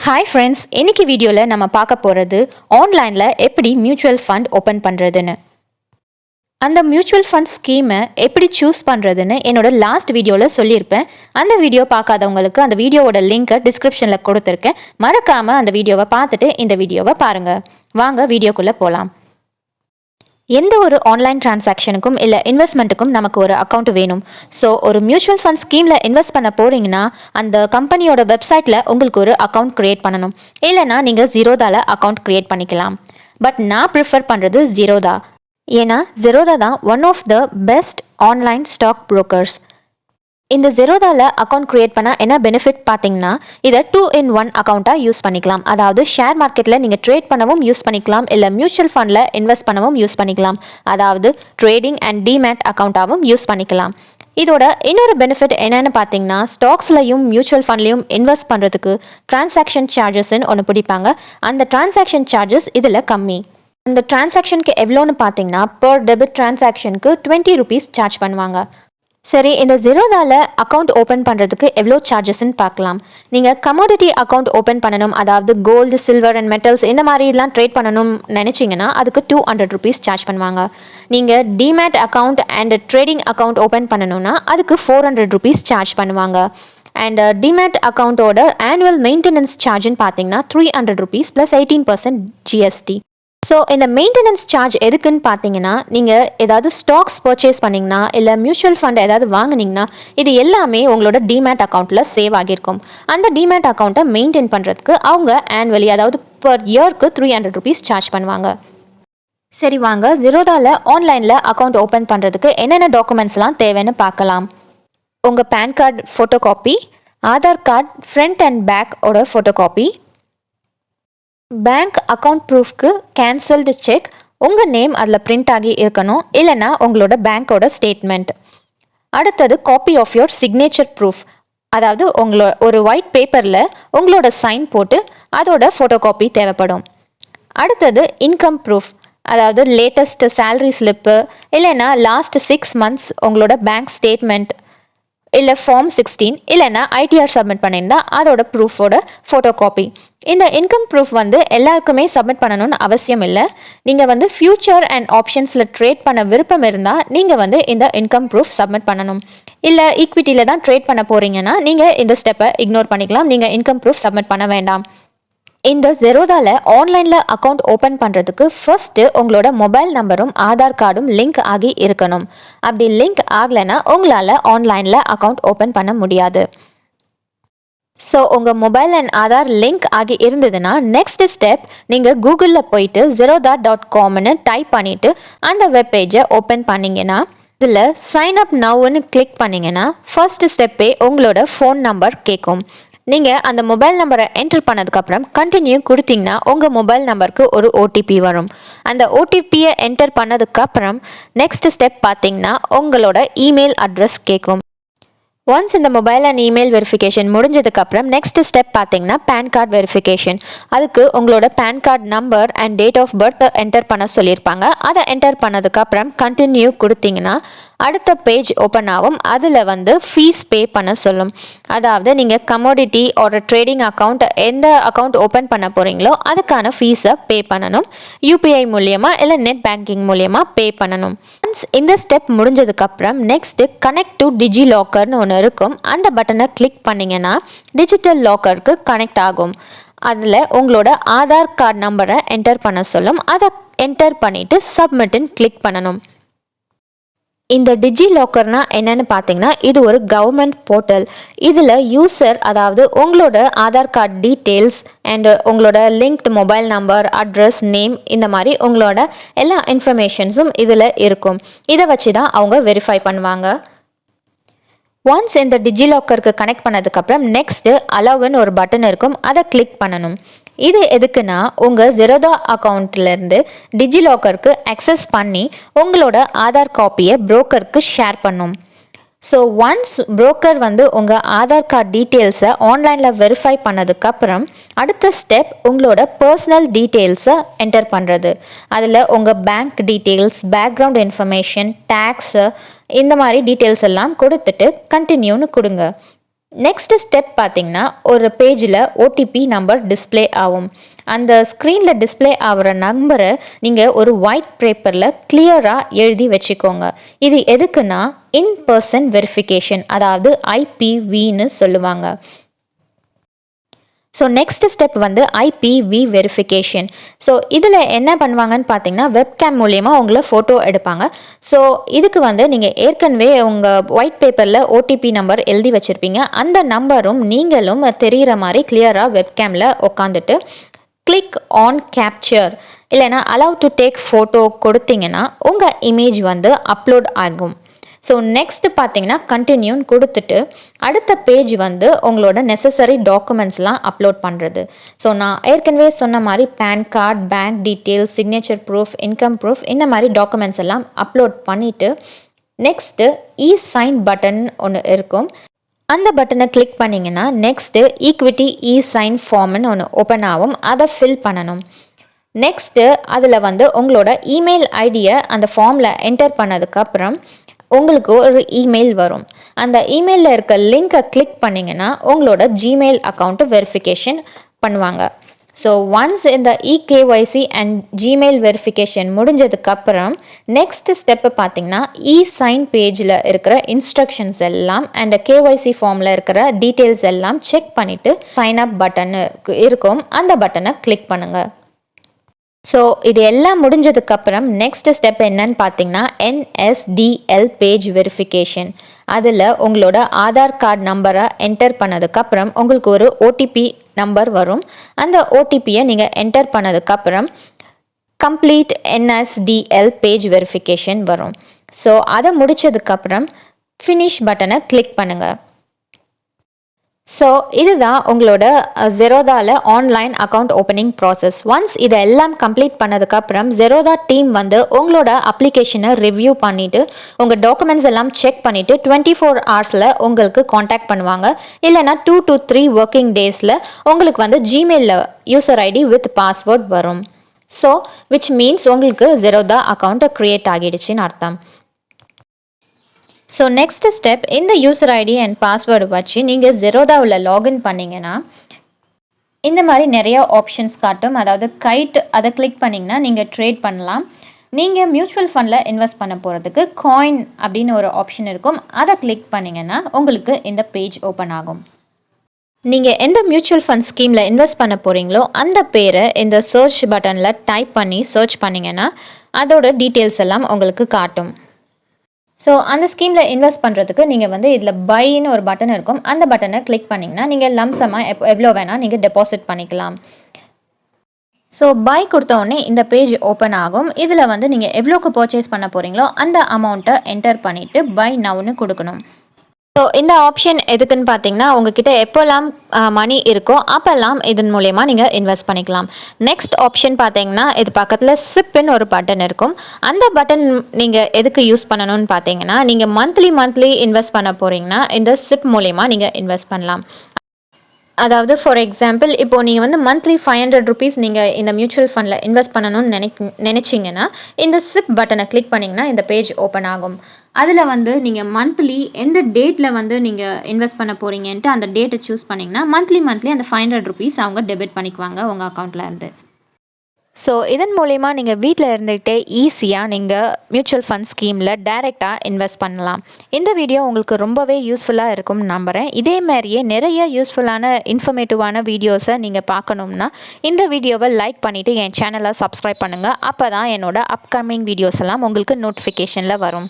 Hi friends, இன்னைக்கு வீடியோவில் நம்ம பார்க்க போகிறது ஆன்லைனில் எப்படி மியூச்சுவல் ஃபண்ட் ஓப்பன் பண்ணுறதுன்னு. அந்த மியூச்சுவல் ஃபண்ட் ஸ்கீமை எப்படி சூஸ் பண்ணுறதுன்னு என்னோட லாஸ்ட் வீடியோவில் சொல்லியிருப்பேன். அந்த வீடியோ பார்க்காதவங்களுக்கு அந்த வீடியோவோட லிங்க்கை டிஸ்கிரிப்ஷனில் கொடுத்துருக்கேன். மறக்காமல் அந்த வீடியோவை பார்த்துட்டு இந்த வீடியோவை பாருங்கள். வாங்க வீடியோக்குள்ளே போகலாம். எந்த ஒரு ஆன்லைன் டிரான்சாக்ஷனுக்கும் இல்லை இன்வெஸ்ட்மெண்ட்டுக்கும் நமக்கு ஒரு அக்கௌண்ட் வேணும். ஸோ ஒரு மியூச்சுவல் ஃபண்ட் ஸ்கீமில் இன்வெஸ்ட் பண்ண போகிறீங்கன்னா அந்த கம்பெனியோட வெப்சைட்டில் உங்களுக்கு ஒரு அக்கௌண்ட் க்ரியேட் பண்ணணும். இல்லைனா நீங்கள் ஜீரோதாவில் அக்கௌண்ட் க்ரியேட் பண்ணிக்கலாம். பட் நான் ப்ரிஃபர் பண்ணுறது ஜீரோதா. ஏன்னா ஜீரோதா தான் one of the best online stock brokers. இந்த ஜெரோதாவில் அக்கௌண்ட் க்ரியேட் பண்ணால் என்ன பெனிஃபிட் பார்த்தீங்கன்னா, இதை 2-in-1 அக்கௌண்ட்டாக யூஸ் பண்ணிக்கலாம். அதாவது ஷேர் மார்க்கெட்டில் நீங்கள் ட்ரேட் பண்ணவும் யூஸ் பண்ணிக்கலாம், இல்லை மியூச்சுவல் ஃபண்டில் இன்வெஸ்ட் பண்ணவும் யூஸ் பண்ணிக்கலாம். அதாவது ட்ரேடிங் அண்ட் டிமேட் அக்கௌண்ட்டாகவும் யூஸ் பண்ணிக்கலாம். இதோட இன்னொரு பெனிஃபிட் என்னென்னு பார்த்தீங்கன்னா, ஸ்டாக்ஸ்லையும் மியூச்சுவல் ஃபண்ட்லையும் இன்வெஸ்ட் பண்ணுறதுக்கு டிரான்சாக்ஷன் சார்ஜஸ்ன்னு ஒன்று பிடிப்பாங்க. அந்த டிரான்சாக்ஷன் சார்ஜஸ் இதில் கம்மி. அந்த டிரான்சாக்ஷனுக்கு எவ்வளோன்னு பார்த்தீங்கன்னா, பர் டெபிட் டிரான்சாக்ஷனுக்கு 20 rupees சார்ஜ் பண்ணுவாங்க. சரி, இந்த ஜீரோதாவில் அக்கௌண்ட் ஓப்பன் பண்ணுறதுக்கு எவ்வளோ சார்ஜஸ்ன்னு பார்க்கலாம். நீங்கள் கமோடிட்டி அக்கௌண்ட் ஓப்பன் பண்ணணும், அதாவது கோல்டு, சில்வர் அண்ட் மெட்டல்ஸ் இந்த மாதிரிலாம் ட்ரேட் பண்ணணும்னு நினச்சிங்கன்னா அதுக்கு 200 rupees சார்ஜ் பண்ணுவாங்க. நீங்கள் demat account and trading account open பண்ணணும்னா அதுக்கு 400 rupees சார்ஜ் பண்ணுவாங்க. அண்ட் டிமேட் அக்கௌண்ட்டோட ஆனுவல் மெயின்டெனன்ஸ் சார்ஜ்னு பார்த்தீங்கன்னா 300 rupees + 18% GST. ஸோ இந்த மெயின்டெனன்ஸ் சார்ஜ் எதுக்குன்னு பார்த்தீங்கன்னா, நீங்கள் ஏதாவது ஸ்டாக்ஸ் பர்ச்சேஸ் பண்ணிங்கன்னா இல்லை மியூச்சுவல் ஃபண்ட் ஏதாவது வாங்கினீங்கன்னா இது எல்லாமே உங்களோட டிமேட் அக்கௌண்ட்டில் சேவ் ஆகியிருக்கும். அந்த டிமேட் அக்கௌண்ட்டை மெயின்டைன் பண்ணுறதுக்கு அவங்க ஆனுவலி, அதாவது பர் இயர்க்கு 300 rupees சார்ஜ் பண்ணுவாங்க. சரி, வாங்க ஜீரோதாவில் ஆன்லைனில் அக்கௌண்ட் ஓப்பன் பண்ணுறதுக்கு என்னென்ன டாக்குமெண்ட்ஸ்லாம் தேவைன்னு பார்க்கலாம். உங்கள் PAN card photo copy, Aadhaar card front and பேக்கோட ஃபோட்டோ காப்பி, பேங்க் அக்கௌண்ட் ப்ரூஃப்க்கு கேன்சல்டு செக், உங்கள் நேம் அதில் பிரிண்ட் ஆகி இருக்கணும், இல்லைனா உங்களோட பேங்க்கோட ஸ்டேட்மெண்ட். அடுத்தது copy of your signature proof, அதாவது ஒரு ஒயிட் பேப்பரில் உங்களோட சைன் போட்டு அதோட ஃபோட்டோ காப்பி தேவைப்படும். அடுத்தது இன்கம் ப்ரூஃப், அதாவது லேட்டஸ்ட் சேலரி ஸ்லிப்பு, இல்லைனா லாஸ்ட் 6 months உங்களோட பேங்க் ஸ்டேட்மெண்ட், இல்லை ஃபார்ம் 16, இல்லைனா ITR சப்மிட் பண்ணியிருந்தா அதோட ப்ரூஃபோட ஃபோட்டோ காப்பி. இந்த இன்கம் ப்ரூஃப் எல்லாருக்குமே சப்மிட் பண்ணணும்னு அவசியம் இல்லை. நீங்கள் ஃபியூச்சர் அண்ட் ஆப்ஷன்ஸில் ட்ரேட் பண்ண விருப்பம் இருந்தால் நீங்கள் இந்த இன்கம் ப்ரூஃப் சப்மிட் பண்ணணும். இல்லை ஈக்விட்டியில் தான் ட்ரேட் பண்ண போகிறீங்கன்னா நீங்கள் இந்த ஸ்டெப்பை இக்னோர் பண்ணிக்கலாம். நீங்கள் இன்கம் ப்ரூஃப் சப்மிட் பண்ண வேண்டாம். இந்த ஜெரோதாவில் ஆன்லைனில் அக்கௌண்ட் ஓப்பன் பண்ணுறதுக்கு ஃபர்ஸ்ட்டு உங்களோட மொபைல் நம்பரும் ஆதார் கார்டும் லிங்க் ஆகி இருக்கணும். அப்படி லிங்க் ஆகலைன்னா உங்களால் ஆன்லைனில் அக்கௌண்ட் ஓப்பன் பண்ண முடியாது. ஸோ உங்கள் மொபைல் அண்ட் ஆதார் லிங்க் ஆகி இருந்ததுன்னா நெக்ஸ்ட் ஸ்டெப், நீங்கள் கூகுளில் போயிட்டு zerodha.comனு டைப் பண்ணிவிட்டு அந்த வெப்பேஜை ஓப்பன் பண்ணிங்கன்னா இதில் சைன் அப் நவ்னு கிளிக் பண்ணிங்கன்னா ஃபர்ஸ்ட் ஸ்டெப்பே உங்களோட ஃபோன் நம்பர் கேட்கும். நீங்கள் அந்த மொபைல் நம்பரை என்டர் பண்ணதுக்கப்புறம் கண்டினியூ கொடுத்தீங்கன்னா உங்கள் மொபைல் நம்பருக்கு ஒரு OTP வரும். அந்த OTPயை என்டர் பண்ணதுக்கப்புறம் நெக்ஸ்ட் ஸ்டெப் பார்த்தீங்கன்னா உங்களோட இமெயில் அட்ரஸ் கேட்கும். ஒன்ஸ் இந்த மொபைல் அண்ட் இமெயில் வெரிஃபிகேஷன் முடிஞ்சதுக்கப்புறம் நெக்ஸ்ட் ஸ்டெப் பார்த்தீங்கன்னா பேன் கார்டு வெரிஃபிகேஷன். அதுக்கு உங்களோட PAN card number and date of birth enter பண்ண சொல்லியிருப்பாங்க. அதை என்டர் பண்ணதுக்கப்புறம் கண்டினியூ கொடுத்தீங்கன்னா அடுத்த பேஜ் ஓப்பன் ஆகும். அதில் ஃபீஸ் பே பண்ண சொல்லும். அதாவது நீங்கள் கமோடிட்டி ஒரு ட்ரேடிங் அக்கௌண்ட் எந்த அக்கௌண்ட் ஓப்பன் பண்ண போகிறீங்களோ அதுக்கான ஃபீஸை பே பண்ணணும். UPI மூலியமாக இல்லை நெட் பேங்கிங் மூலியமாக பே பண்ணணும். ஒன்ஸ் இந்த ஸ்டெப் முடிஞ்சதுக்கப்புறம் நெக்ஸ்ட்டு கனெக்ட் டு டிஜி லாக்கர்னு ஒன்று இருக்கும். அந்த பட்டனை கிளிக் பண்ணிங்கன்னா டிஜிட்டல் லாக்கருக்கு கனெக்ட் ஆகும். அதில் உங்களோட ஆதார் கார்டு நம்பரை என்டர் பண்ண சொல்லும். அதை என்டர் பண்ணிவிட்டு சப்மிட்னு கிளிக் பண்ணணும். இந்த டிஜி லாக்கர்னா என்னன்னு பார்த்தீங்கன்னா, இது ஒரு கவர்மெண்ட் போர்ட்டல். இதில் யூசர், அதாவது உங்களோட ஆதார் கார்டு டீட்டெயில்ஸ் அண்ட் உங்களோட linked mobile number, address, name, இந்த மாதிரி உங்களோட எல்லா இன்ஃபர்மேஷன்ஸும் இதில் இருக்கும். இதை வச்சு தான் அவங்க வெரிஃபை பண்ணுவாங்க. ஒன்ஸ் இந்த டிஜி லாக்கருக்கு கனெக்ட் பண்ணதுக்கப்புறம் நெக்ஸ்ட்டு அலோவ்னு ஒரு பட்டன் இருக்கும். அதை கிளிக் பண்ணணும். இது எதுக்குன்னா, உங்கள் ஜெரோதா அக்கௌண்ட்லேருந்து டிஜி லாக்கருக்கு அக்சஸ் பண்ணி உங்களோட ஆதார் காப்பியை புரோக்கருக்கு ஷேர் பண்ணும். ஸோ ஒன்ஸ் புரோக்கர் உங்கள் ஆதார் கார்டு டீட்டெயில்ஸை ஆன்லைனில் வெரிஃபை பண்ணதுக்கப்புறம் அடுத்த ஸ்டெப் உங்களோட பர்சனல் டீட்டெயில்ஸை என்டர் பண்ணுறது. அதில் உங்கள் bank details, background information, tax, இந்த மாதிரி டீட்டெயில்ஸ் எல்லாம் கொடுத்துட்டு கண்டினியூன்னு கொடுங்க. நெக்ஸ்ட் ஸ்டெப் பார்த்தீங்கன்னா ஒரு பேஜில் ஓடிபி நம்பர் டிஸ்பிளே ஆகும். அந்த ஸ்க்ரீனில் டிஸ்பிளே ஆகிற நம்பரை நீங்கள் ஒரு ஒயிட் பேப்பரில் கிளியராக எழுதி வச்சுக்கோங்க. இது எதுக்குன்னா இன் பர்சன் வெரிஃபிகேஷன், அதாவது ஐபிவின்னு சொல்லுவாங்க. ஸோ நெக்ஸ்ட் ஸ்டெப் வந்து ஐபிவி வெரிஃபிகேஷன். ஸோ இதில் என்ன பண்ணுவாங்கன்னு பார்த்தீங்கன்னா வெப்கேம் மூலயமா உங்களை ஃபோட்டோ எடுப்பாங்க. ஸோ இதுக்கு வந்து நீங்கள் ஏற்கனவே உங்கள் ஒயிட் பேப்பரில் ஓடிபி நம்பர் எழுதி வச்சுருப்பீங்க. அந்த நம்பரும் நீங்களும் தெரிகிற மாதிரி கிளியராக வெப்கேமில் உட்காந்துட்டு கிளிக் ஆன் கேப்சர் இல்லைனா அலோவ் டு டேக் ஃபோட்டோ கொடுத்தீங்கன்னா உங்கள் இமேஜ் வந்து அப்லோட் ஆகும். ஸோ நெக்ஸ்ட் பார்த்தீங்கன்னா கண்டினியூன்னு கொடுத்துட்டு அடுத்த பேஜ் வந்து உங்களோட நெசசரி டாக்குமெண்ட்ஸ்லாம் அப்லோட் பண்ணுறது. ஸோ நான் ஏற்கனவே சொன்ன மாதிரி PAN card, bank details, signature proof, income proof இந்த மாதிரி டாக்குமெண்ட்ஸ் எல்லாம் அப்லோட் பண்ணிவிட்டு நெக்ஸ்ட்டு சைன் பட்டன் ஒன்று இருக்கும். அந்த பட்டனை கிளிக் பண்ணிங்கன்னா நெக்ஸ்ட்டு ஈக்விட்டி சைன் ஃபார்ம்னு ஒன்று ஓப்பன் ஆகும். அதை ஃபில் பண்ணணும். நெக்ஸ்ட்டு அதில் வந்து உங்களோட இமெயில் ஐடியை அந்த ஃபார்மில் என்டர் பண்ணதுக்கப்புறம் உங்களுக்கு ஒரு இமெயில் வரும். அந்த இமெயிலில் இருக்க லிங்கை கிளிக் பண்ணிங்கன்னா உங்களோட ஜிமெயில் அக்கௌண்ட்டு வெரிஃபிகேஷன் பண்ணுவாங்க. ஸோ ஒன்ஸ் இந்த இகேஒய்சி அண்ட் ஜிமெயில் வெரிஃபிகேஷன் முடிஞ்சதுக்கப்புறம் நெக்ஸ்ட் ஸ்டெப்பு பார்த்தீங்கன்னா சைன் பேஜில் இருக்கிற இன்ஸ்ட்ரக்ஷன்ஸ் எல்லாம் அண்ட் கேஒய்சி ஃபார்மில் இருக்கிற டீட்டெயில்ஸ் எல்லாம் செக் பண்ணிவிட்டு சைன் அப் பட்டன் இருக்கும், அந்த பட்டனை கிளிக் பண்ணுங்கள். ஸோ இது எல்லாம் முடிஞ்சதுக்கப்புறம் நெக்ஸ்ட் ஸ்டெப் என்னன்னு பார்த்தீங்கன்னா என்எஸ்டிஎல் பேஜ் வெரிஃபிகேஷன். அதில் உங்களோட ஆதார் கார்டு நம்பரை என்டர் பண்ணதுக்கப்புறம் உங்களுக்கு ஒரு ஓடிபி நம்பர் வரும். அந்த ஓடிபியை நீங்கள் என்டர் பண்ணதுக்கப்புறம் கம்ப்ளீட் என்எஸ்டிஎல் பேஜ் வெரிஃபிகேஷன் வரும். ஸோ அதை முடித்ததுக்கப்புறம் ஃபினிஷ் பட்டனை கிளிக் பண்ணுங்கள். ஸோ இதுதான் உங்களோட ஜெரோதாவில் online account opening process. Once இதை எல்லாம் கம்ப்ளீட் பண்ணதுக்கப்புறம் ஜெரோதா டீம் வந்து உங்களோட அப்ளிகேஷனை ரிவ்யூ பண்ணிவிட்டு உங்கள் டாக்குமெண்ட்ஸ் எல்லாம் செக் பண்ணிவிட்டு 24 ஹவர்ஸில் உங்களுக்கு காண்டாக்ட் பண்ணுவாங்க. இல்லைனா 2 to 3 ஒர்க்கிங் டேஸில் உங்களுக்கு வந்து ஜிமெயிலில் யூசர் ஐடி வித் பாஸ்வேர்ட் வரும். ஸோ விச் மீன்ஸ் உங்களுக்கு ஜெரோதா அக்கௌண்ட்டை க்ரியேட் ஆகிடுச்சின்னு அர்த்தம். ஸோ நெக்ஸ்ட் ஸ்டெப் இந்த யூசர் ஐடி அண்ட் பாஸ்வேர்டு வச்சு நீங்கள் ஜெரோதாவில் லாகின் பண்ணிங்கன்னா இந்த மாதிரி நிறையா ஆப்ஷன்ஸ் காட்டும். அதாவது கைட், அதை கிளிக் பண்ணிங்கன்னா நீங்கள் ட்ரேட் பண்ணலாம். நீங்கள் மியூச்சுவல் ஃபண்டில் இன்வெஸ்ட் பண்ண போகிறதுக்கு காயின் அப்படின்னு ஒரு ஆப்ஷன் இருக்கும். அதை கிளிக் பண்ணிங்கன்னா உங்களுக்கு இந்த பேஜ் ஓப்பன் ஆகும். நீங்கள் எந்த மியூச்சுவல் ஃபண்ட் ஸ்கீமில் இன்வெஸ்ட் பண்ண போகிறீங்களோ அந்த பேரை இந்த சர்ச் பட்டனில் டைப் பண்ணி சர்ச் பண்ணிங்கன்னா அதோட டீட்டெயில்ஸ் எல்லாம் உங்களுக்கு காட்டும். ஸோ அந்த ஸ்கீமில் இன்வெஸ்ட் பண்ணுறதுக்கு நீங்கள் வந்து இதில் பைன்னு ஒரு பட்டன் இருக்கும். அந்த பட்டனை கிளிக் பண்ணிங்கன்னா நீங்கள் லம்சமாக எவ்வளோ வேணால் நீங்கள் டெபாசிட் பண்ணிக்கலாம். ஸோ பை கொடுத்தோடனே இந்த பேஜ் ஓப்பன் ஆகும். இதில் வந்து நீங்கள் எவ்வளோக்கு பர்ச்சேஸ் பண்ண போகிறீங்களோ அந்த அமௌண்ட்டை என்டர் பண்ணிவிட்டு பை நவுன்னு கொடுக்கணும். ஸோ இந்த ஆப்ஷன் எதுக்குன்னு பார்த்தீங்கன்னா உங்ககிட்ட எப்போல்லாம் மணி இருக்கோ அப்போல்லாம் இதன் மூலயமா நீங்கள் இன்வெஸ்ட் பண்ணிக்கலாம். நெக்ஸ்ட் ஆப்ஷன் பார்த்தீங்கன்னா இது பக்கத்தில் சிப்புன்னு ஒரு பட்டன் இருக்கும். அந்த பட்டன் நீங்கள் எதுக்கு யூஸ் பண்ணணும்னு பார்த்தீங்கன்னா நீங்கள் மந்த்லி இன்வெஸ்ட் பண்ண போகிறீங்கன்னா இந்த சிப் மூலயமா நீங்கள் இன்வெஸ்ட் பண்ணலாம். அதாவது ஃபார் எக்ஸாம்பிள் இப்போது நீங்கள் வந்து மந்த்லி 500 rupees நீங்கள் இந்த மியூச்சுவல் ஃபண்டில் இன்வெஸ்ட் பண்ணணும்னு நினச்சிங்கன்னா இந்த சிப் பட்டனை கிளிக் பண்ணிங்கன்னா இந்த பேஜ் ஓப்பன் ஆகும். அதில் வந்து நீங்கள் மந்த்லி எந்த டேட்டில் வந்து நீங்கள் இன்வெஸ்ட் பண்ண போகிறீங்கன்ட்டு அந்த டேட்டை சூஸ் பண்ணிங்கன்னா மந்த்லி அந்த 500 rupees அவங்க டெபிட் பண்ணிக்குவாங்க உங்கள் அக்கௌண்ட்டில் இருந்து. ஸோ இதன் மூலயமா நீங்கள் வீட்டில் இருந்துகிட்டே ஈஸியாக நீங்கள் மியூச்சுவல் ஃபண்ட் ஸ்கீமில் டைரெக்டாக இன்வெஸ்ட் பண்ணலாம். இந்த வீடியோ உங்களுக்கு ரொம்பவே யூஸ்ஃபுல்லாக இருக்கும்னு நம்புகிறேன். இதே மாதிரியே நிறைய யூஸ்ஃபுல்லான இன்ஃபர்மேட்டிவான வீடியோஸை நீங்கள் பார்க்கணும்னா இந்த வீடியோவை லைக் பண்ணிவிட்டு என் சேனலை சப்ஸ்கிரைப் பண்ணுங்கள். அப்போ தான் என்னோடய அப்கமிங் வீடியோஸ் எல்லாம் உங்களுக்கு நோட்டிஃபிகேஷனில் வரும்.